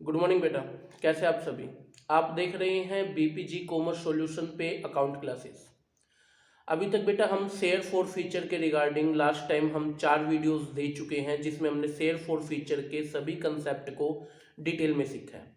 Good morning बेटा। कैसे आप सभी। आप देख रहे हैं बीपीजी कॉमर्स सॉल्यूशन पे अकाउंट क्लासेस। अभी तक बेटा हम शेयर फॉर फीचर के रिगार्डिंग लास्ट टाइम हम 4 वीडियोस दे चुके हैं, जिसमें हमने शेयर फॉर फीचर के सभी कंसेप्ट को डिटेल में सीखा है।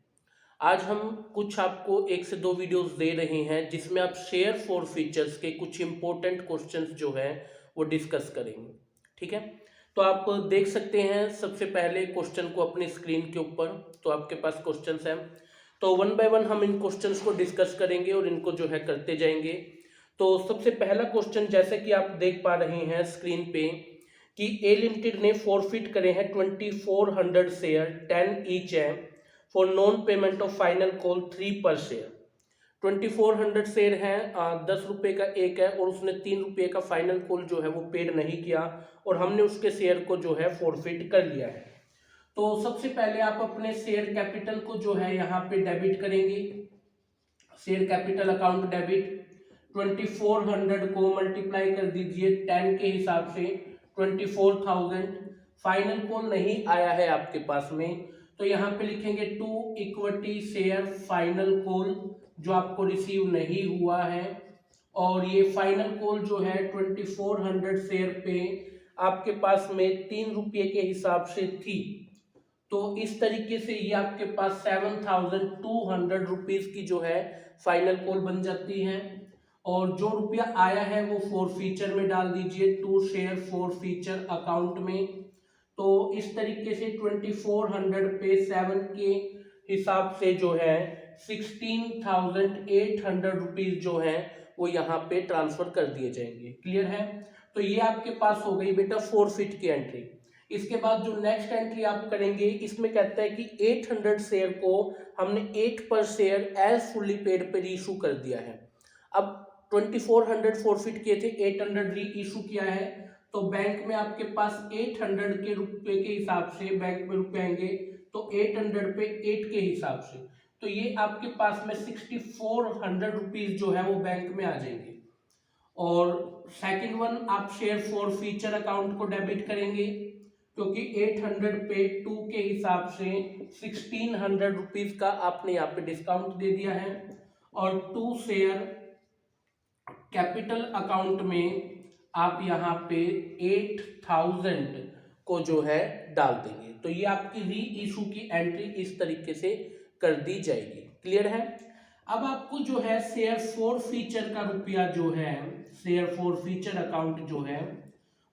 आज हम कुछ आपको 1 से 2 वीडियोस दे रहे हैं, जिसमें आप शेयर फॉर फीचर्स के कुछ इंपॉर्टेंट क्वेश्चंस जो है वो डिस्कस करेंगे। ठीक है, तो आप देख सकते हैं सबसे पहले क्वेश्चन को अपनी स्क्रीन के ऊपर। तो आपके पास क्वेश्चंस हैं, तो वन बाय वन हम इन क्वेश्चंस को डिस्कस करेंगे और इनको जो है करते जाएंगे। तो सबसे पहला क्वेश्चन, जैसे कि आप देख पा रहे हैं स्क्रीन पे, कि ए लिमिटेड ने फॉरफिट करे हैं 2400 शेयर 10 ईच है for non payment of final call 3 पर शेयर। 2400 शेयर हैं, 10 रुपये का एक है, और उसने 3 रुपये का फाइनल कॉल जो है वो पेड नहीं किया, और हमने उसके शेयर को जो है फॉरफिट कर लिया है। तो सबसे पहले आप अपने शेयर कैपिटल को जो है यहाँ पे डेबिट करेंगे। शेयर कैपिटल अकाउंट डेबिट 2400 को मल्टीप्लाई कर दीजिए 10 के हिसाब से 24,000। फाइनल कॉल नहीं आया है आपके पास में, तो यहाँ पे लिखेंगे to equity share final call, जो आपको रिसीव नहीं हुआ है। और ये फाइनल कॉल जो है 2400 शेयर पे आपके पास में 3 रुपये के हिसाब से थी। तो इस तरीके से ये आपके पास 7,200 रुपीज की जो है फाइनल कॉल बन जाती है। और जो रुपया आया है वो फॉर फीचर में डाल दीजिए, to share forfeiture account में। तो इस तरीके से 2400 पे 7 के हिसाब से जो है 16,800 रुपीज जो है वो यहाँ पे ट्रांसफर कर दिए जाएंगे। क्लियर है। तो ये आपके पास हो गई बेटा फॉरफिट की एंट्री। इसके बाद जो नेक्स्ट एंट्री आप करेंगे, इसमें कहता है कि 800 शेयर को हमने 8 पर शेयर एज फुल्ली पेड पे री इशू कर दिया है। अब 2400 फॉरफिट किए थे, 800 री इशू किया है, तो बैंक में आपके पास 800 के रुपए के हिसाब से बैंक में रुपए आएंगे, तो 800 पे 8 के हिसाब से, तो ये आपके पास में 6400 रुपीज जो है वो बैंक में आ जाएंगे। और सेकंड वन आप शेयर फॉर फीचर अकाउंट को डेबिट करेंगे, क्योंकि 800 पे 2 के हिसाब से 1600 रुपीज का आपने यहाँ पे डिस्काउंट दे दिया है। और 2 शेयर कैपिटल अकाउंट में आप यहाँ पे 8000 को जो है डाल देंगे। तो ये आपकी री इशू की एंट्री इस तरीके से कर दी जाएगी। क्लियर है। अब आपको जो है शेयर फॉर फीचर का रुपया जो है, शेयर फॉर फीचर अकाउंट जो है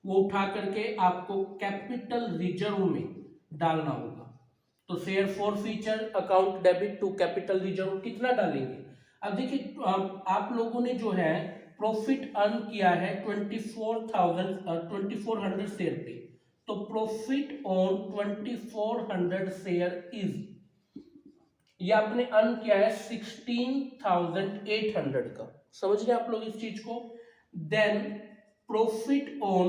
वो उठा करके आपको कैपिटल रिजर्व में डालना होगा। तो share forfeiture account debit to capital reserve कितना डालेंगे। अब देखिए, आप लोगों ने जो है प्रॉफिट अर्न किया है 2400 शेयर पे, तो प्रॉफिट ऑन 2400 शेयर इज, ये आपने अर्न किया है 16,800 का। समझ गए आप लोग इस चीज को। Then profit on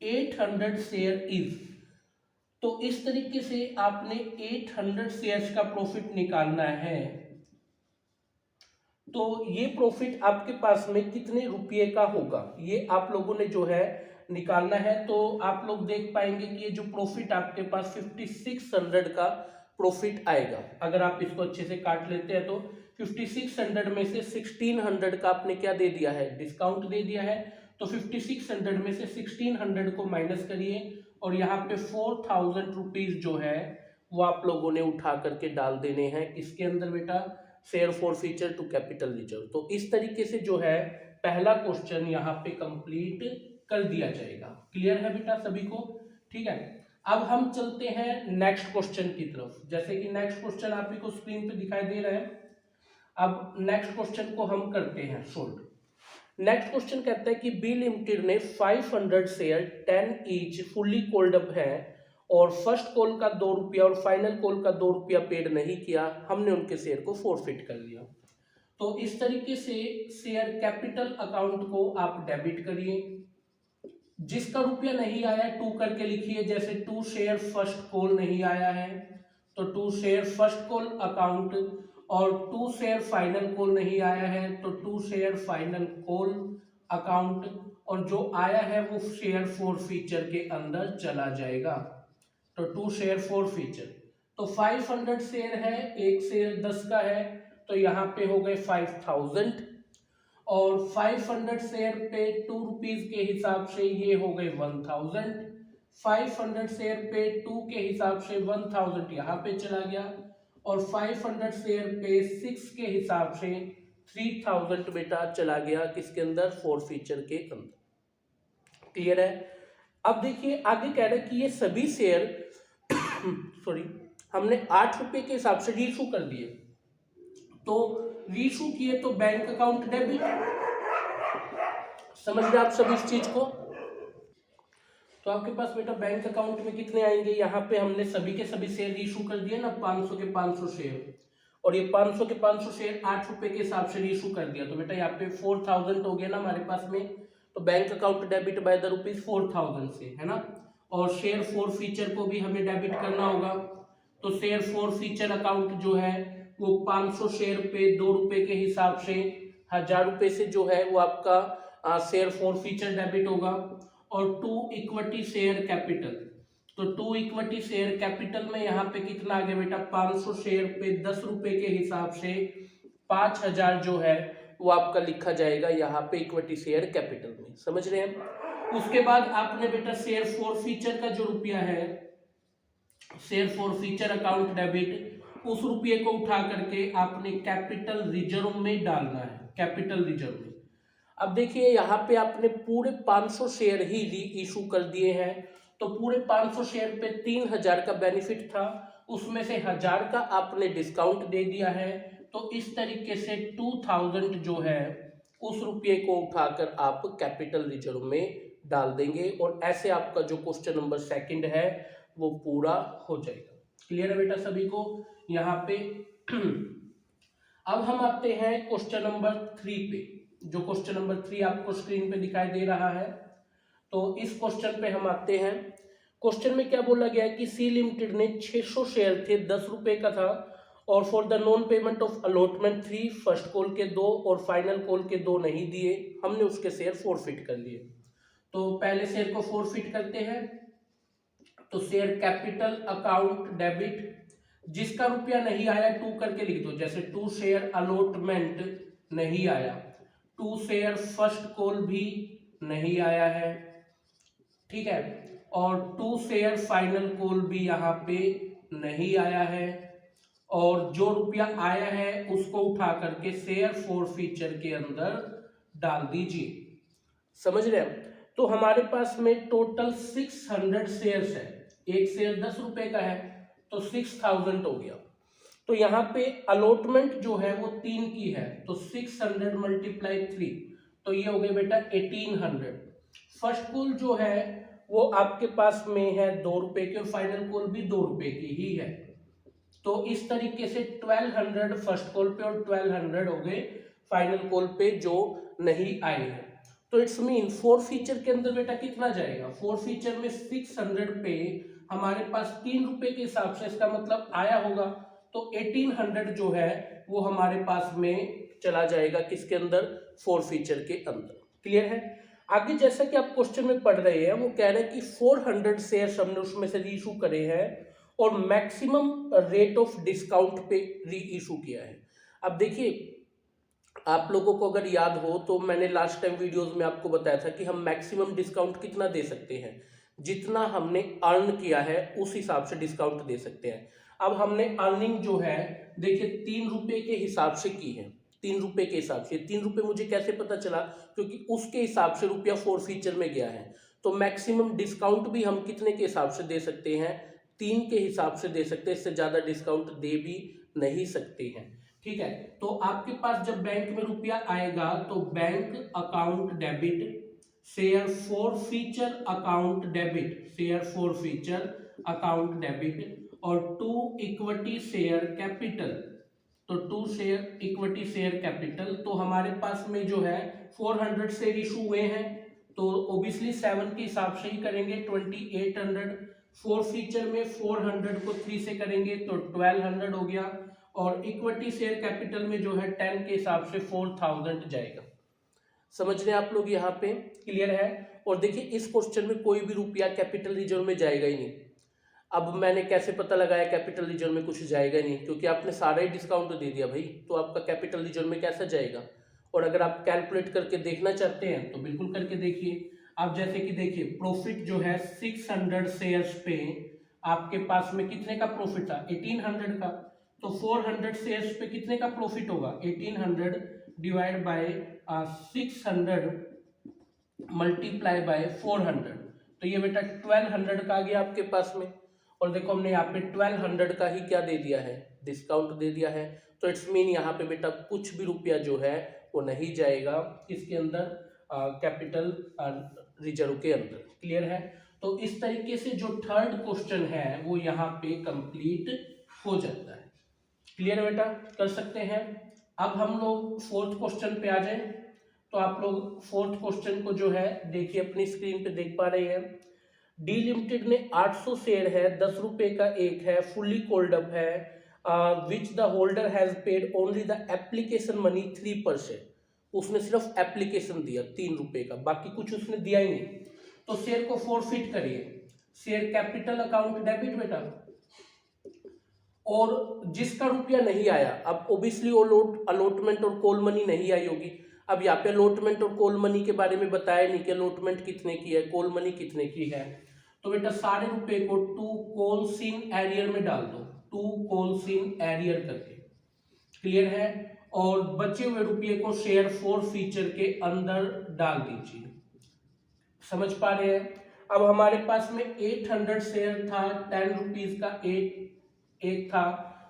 800 share is, तो इस तरीके से आपने 800 शेयर्स का प्रॉफिट निकालना है। तो ये प्रॉफिट आपके पास में कितने रुपये का होगा, ये आप लोगों ने जो है निकालना है। तो आप लोग देख पाएंगे कि ये जो प्रॉफिट आपके पास 5600 का प्रॉफिट आएगा। अगर आप इसको अच्छे से काट लेते हैं तो 5600 में से 1600 का आपने क्या दे दिया है, डिस्काउंट दे दिया है। तो 5600 में से 1600 को माइनस करिए, और यहाँ पे 4000 रुपीज जो है वो आप लोगों ने उठा करके डाल देने हैं इसके अंदर बेटा, share forfeiture to capital reserve. तो इस तरीके से जो है पहला क्वेश्चन यहाँ पे कंप्लीट कर दिया जाएगा। क्लियर है बेटा सभी को। ठीक है, अब हम चलते हैं नेक्स्ट क्वेश्चन की तरफ। जैसे कि नेक्स्ट क्वेश्चन आप ही को स्क्रीन पे दिखाई दे रहा है। अब नेक्स्ट क्वेश्चन को हम करते हैं सोल्व। नेक्स्ट क्वेश्चन कहता है कि बी लिमिटेड ने 500 share 10 each fully called up है, और फर्स्ट कॉल का 2 रुपया और फाइनल कॉल का 2 रुपया पेड नहीं किया, हमने उनके शेयर को फॉरफिट कर लिया। तो इस तरीके से शेयर कैपिटल अकाउंट को आप डेबिट करिए। जिसका रुपया नहीं आया 2 करके लिखिए, जैसे 2 शेयर फर्स्ट कॉल नहीं आया है तो 2 शेयर फर्स्ट कॉल अकाउंट, और 2 शेयर फाइनल कॉल नहीं आया है तो 2 शेयर फाइनल कॉल अकाउंट, और जो आया है वो शेयर फॉर फीचर के अंदर चला जाएगा। तो 2 शेयर 4 फीचर, तो 500 शेयर है, एक शेयर 10 का है, तो यहाँ पे हो गए 5000, और 500 शेयर पे 2 रुपीज के हिसाब से ये हो गए 1000, 500 शेयर पे 2 के हिसाब से 1000 यहाँ पे चला गया, और 500 शेयर पे 6 के हिसाब से 3000 बेटा चला गया किसके अंदर, 4 फीचर के अंदर। क्लियर है। अब देखिए आगे कह रहा है कि ये सभी शेयर सॉरी हमने 8 रुपए के हिसाब से रीइशू कर दिए, तो रीइशू किए तो बैंक अकाउंट डेबिट, समझ रहे आप सभी इस चीज को। तो आपके पास बेटा बैंक अकाउंट में कितने आएंगे, यहाँ पे हमने सभी के सभी शेयर रीइशू कर दिए ना, 500 के 500 शेयर, और ये 500 के 500 शेयर 8 रुपए के हिसाब से रीइशू कर दिया, तो बेटा यहाँ पे 4000 हो गया ना हमारे पास में, तो bank account debit by the rupees 4000 से, है ना। और शेयर 4 फीचर को भी हमें डेबिट करना होगा, तो शेयर 4 फीचर अकाउंट जो है वो 500 शेयर पे 2 रुपए के हिसाब से 1000 रुपए से जो है वो आपका शेयर 4 फीचर डेबिट होगा। और 2 इक्विटी शेयर कैपिटल, तो 2 इक्विटी शेयर कैपिटल में यहाँ पे कितना आ गया बेटा, 500 शेयर पे 10 रुपए के हिसाब से 5000 जो है वो आपका लिखा जाएगा यहाँ पे इक्विटी शेयर कैपिटल में, समझ रहे हैं। उसके बाद आपने बेटा शेयर 4 फीचर का जो रुपया है, शेयर 4 फीचर अकाउंट डेबिट, उस रुपये को उठा करके आपने कैपिटल रिजर्व में डालना है, कैपिटल रिजर्व में। अब देखिए यहाँ पे आपने पूरे 500 शेयर ही री इशू कर दिए हैं, तो पूरे 500 शेयर पे 3000 का बेनिफिट था, उसमें से 1000 का आपने डिस्काउंट दे दिया है, तो इस तरीके से 2000 जो है उस रुपये को उठाकर आप कैपिटल रिजर्व में डाल देंगे, और ऐसे आपका जो क्वेश्चन नंबर 2 है वो पूरा हो जाएगा। क्लियर है बेटा सभी को यहाँ पे। अब हम आते हैं क्वेश्चन नंबर 3 पे, जो क्वेश्चन नंबर 3 आपको स्क्रीन पे दिखाई दे रहा है। तो इस क्वेश्चन पे हम आते हैं। क्वेश्चन में क्या बोला गया है कि सी लिमिटेड ने 600 शेयर थे, 10 रुपए का था, और for the non payment of allotment 3, first call के 2 और फाइनल कॉल के 2 नहीं दिए, हमने उसके शेयर फॉरफिट कर लिए। तो पहले शेयर को फॉरफिट करते हैं, तो शेयर कैपिटल अकाउंट डेबिट, जिसका रुपया नहीं आया 2 करके लिख दो, जैसे 2 शेयर अलॉटमेंट नहीं आया, 2 शेयर फर्स्ट कॉल भी नहीं आया है, ठीक है, और 2 शेयर फाइनल कॉल भी यहाँ पे नहीं आया है, और जो रुपया आया है उसको उठा करके शेयर 4 फीचर के अंदर डाल दीजिए, समझ रहे हैं। तो हमारे पास में टोटल 600 शेयर्स है, एक शेयर 10 रुपए का है, तो 6000 हो गया। तो यहाँ पे अलॉटमेंट जो है वो 3 की है, तो 600 मल्टीप्लाई 3, तो ये हो गया बेटा 1800। फर्स्ट कॉल जो है वो आपके पास में है 2 रुपए की, और फाइनल कॉल भी 2 रुपए की ही है, तो इस तरीके से 1200 फर्स्ट कॉल पे और 1200 हो गए फाइनल कॉल पे जो नहीं आए हैं। तो इट्स मीन 4 फीचर के अंदर बेटा कितना जाएगा, 4 फीचर में 600 पे हमारे पास 3 रुपए के हिसाब से, इसका मतलब आया होगा, तो 1800 जो है वो हमारे पास में चला जाएगा किसके अंदर, 4 फीचर के अंदर। क्लियर है। आगे जैसा कि आप क्वेश्चन में पढ़ रहे हैं, वो कह रहे हैं कि 400 शेयर्स हमने उसमें से री इशू करे हैं और मैक्सिमम रेट ऑफ डिस्काउंट पे री इशू किया है। अब देखिए आप लोगों को अगर याद हो तो मैंने लास्ट टाइम वीडियोस में आपको बताया था कि हम मैक्सिमम डिस्काउंट कितना दे सकते हैं, जितना हमने अर्न किया है उस हिसाब से डिस्काउंट दे सकते हैं। अब हमने अर्निंग जो है देखिए 3 रुपए के हिसाब से की है, 3 रुपए के हिसाब से। 3 रुपए मुझे कैसे पता चला, क्योंकि उसके हिसाब से रुपया 4 फीचर में गया है। तो मैक्सिमम डिस्काउंट भी हम कितने के हिसाब से दे सकते हैं, 3 के हिसाब से दे सकते हैं, इससे ज़्यादा डिस्काउंट दे भी नहीं सकते हैं, ठीक है। तो आपके पास जब बैंक में रुपया आएगा तो bank account debit, share 4 feature account debit, share 4 feature account debit, और 2 इक्विटी शेयर कैपिटल, तो 2 शेयर इक्विटी शेयर कैपिटल। तो हमारे पास में जो है 400 शेयर इशू हुए हैं, तो ओबियसली 7 के हिसाब से ही करेंगे, 2800। 4 फीचर में 400 को 3 से करेंगे तो 1200 हो गया, और इक्विटी शेयर कैपिटल में जो है 10 के हिसाब से 4000 जाएगा। समझ रहे हैं आप लोग यहाँ पे, क्लियर है। और देखिए इस क्वेश्चन में कोई भी रुपया कैपिटल रिजर्व में जाएगा ही नहीं। अब मैंने कैसे पता लगाया कैपिटल लीजर में कुछ जाएगा नहीं, क्योंकि आपने सारा ही डिस्काउंट दे दिया भाई, तो आपका कैपिटल लीजर में कैसा जाएगा। और अगर आप कैलकुलेट करके देखना चाहते हैं तो बिल्कुल करके देखिए। आप जैसे कि देखिए प्रॉफिट जो है 600 शेयर्स पे आपके पास में कितने का प्रॉफिट था, 1800 का। तो 400 शेयर्स पे कितने का प्रॉफिट होगा, 1800 डिवाइड बाय 600 मल्टीप्लाई बाय 400, तो ये बेटा 1200 का आ गया आपके पास में। और देखो हमने यहाँ पे 1200 का ही क्या दे दिया है, डिस्काउंट दे दिया है। तो इट्स मीन यहाँ पे बेटा कुछ भी रुपया जो है वो नहीं जाएगा इसके अंदर, कैपिटल रिजर्व के अंदर। क्लियर है। तो इस तरीके से जो थर्ड क्वेश्चन है वो यहाँ पे कंप्लीट हो जाता है। क्लियर बेटा, कर सकते हैं। अब हम लोग फोर्थ क्वेश्चन पे आ जाए। तो आप लोग फोर्थ क्वेश्चन को जो है देखिए अपनी स्क्रीन पे देख पा रहे हैं। डी लिमिटेड ने 800 शेयर है, 10 रुपए का एक है, फुल्ली कोल्ड अप है, which the holder has paid only the application money 3%। उसने सिर्फ एप्लीकेशन दिया 3 रुपए का, बाकी कुछ उसने दिया ही नहीं। तो शेयर को फोरफिट करिए। शेयर कैपिटल अकाउंट डेबिट बेटा, और जिसका रुपया नहीं आया, अब ओबियसली अलॉटमेंट और कॉल मनी नहीं आई होगी। अब यहाँ पे अलॉटमेंट और कॉल मनी के बारे में बताया नहीं कि अलॉटमेंट कितने की है, कॉल मनी कितने की है। तो बेटा सारे रुपए को टू कॉल्स इन एरियर में डाल दो, टू कॉल्स इन एरियर करके। क्लियर है। और बचे हुए रुपये को शेयर फॉर फीचर के अंदर डाल दीजिए। समझ पा रहे हैं। अब हमारे पास में 800 शेयर था, 10 रुपीज का एक था,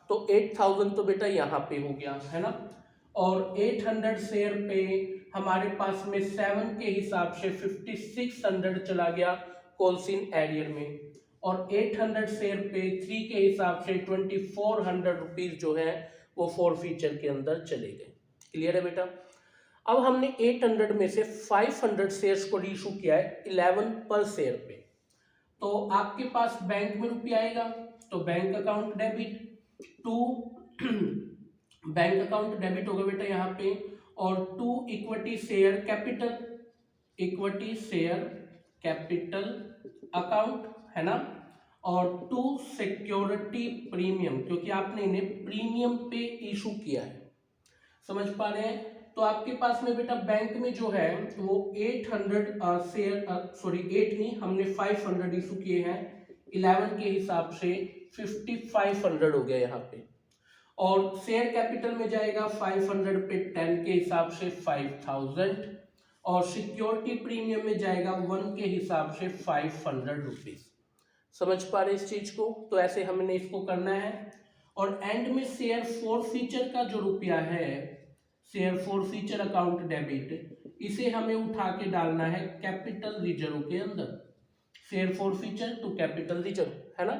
तो 8000 तो बेटा यहाँ पे हो गया है ना। और 800 शेयर पे हमारे पास में 7 के हिसाब से 5600 चला गया कॉल्स इन एरियर में, और 800 शेयर पे 3 के हिसाब से 2400 रुपीज जो है वो फॉर फीचर के अंदर चले गए। क्लियर है बेटा। अब हमने 800 में से 500 शेयर्स को रीइशू किया है 11 पर शेयर पे। तो आपके पास बैंक में रुपया आएगा, तो bank account debit to bank account debit होगा बेटा यहाँ पे, और to equity share capital, equity share capital account है ना, और टू सिक्योरिटी प्रीमियम, क्योंकि आपने इन्हें प्रीमियम पे इशू किया है। समझ पा रहे हैं। तो आपके पास में बेटा बैंक में जो है वो 800 शेयर, सॉरी 8 नहीं, हमने 500 इशू किए हैं, 11 के हिसाब से 5500 हो गया यहाँ पे। और शेयर कैपिटल में जाएगा 500 पे 10 के हिसाब से 5000, और सिक्योरिटी प्रीमियम में जाएगा 1 के हिसाब से 500 रुपीज। समझ पा रहे इस चीज को। तो ऐसे हमने इसको करना है। और एंड में शेयर फॉर फीचर का जो रुपया है, share forfeiture account debit, इसे हमें उठा के डालना है कैपिटल रिजर्व के अंदर। Share forfeiture to capital reserve है ना।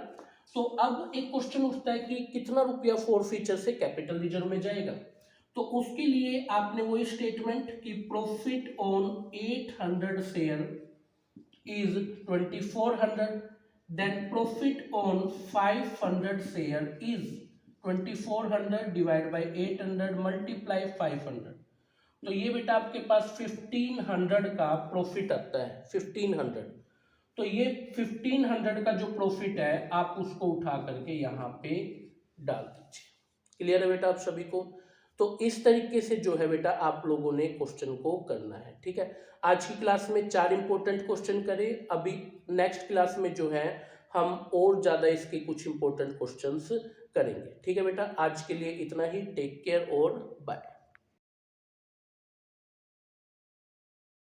तो अब एक क्वेश्चन उठता है कि कितना रुपया फॉर फीचर से कैपिटल रिजर्व में जाएगा। तो उसके लिए आपने वही स्टेटमेंट कि profit on 800 share is 2400, then profit on 500 share is 2400 divided by 800 multiply 500। तो ये बेटा आपके पास 1500 का प्रॉफिट आता है, 1500। तो ये 1500 का जो प्रॉफिट है आप उसको उठा करके यहाँ पे डाल दीजिए। क्लियर है बेटा आप सभी को। तो इस तरीके से जो है बेटा आप लोगों ने क्वेश्चन को करना है। ठीक है। आज की क्लास में 4 इंपॉर्टेंट क्वेश्चन करें। अभी नेक्स्ट क्लास में जो है हम और ज़्यादा इसके कुछ इंपॉर्टेंट क्वेश्चंस करेंगे। ठीक है बेटा, आज के लिए इतना ही। टेक केयर और बाय।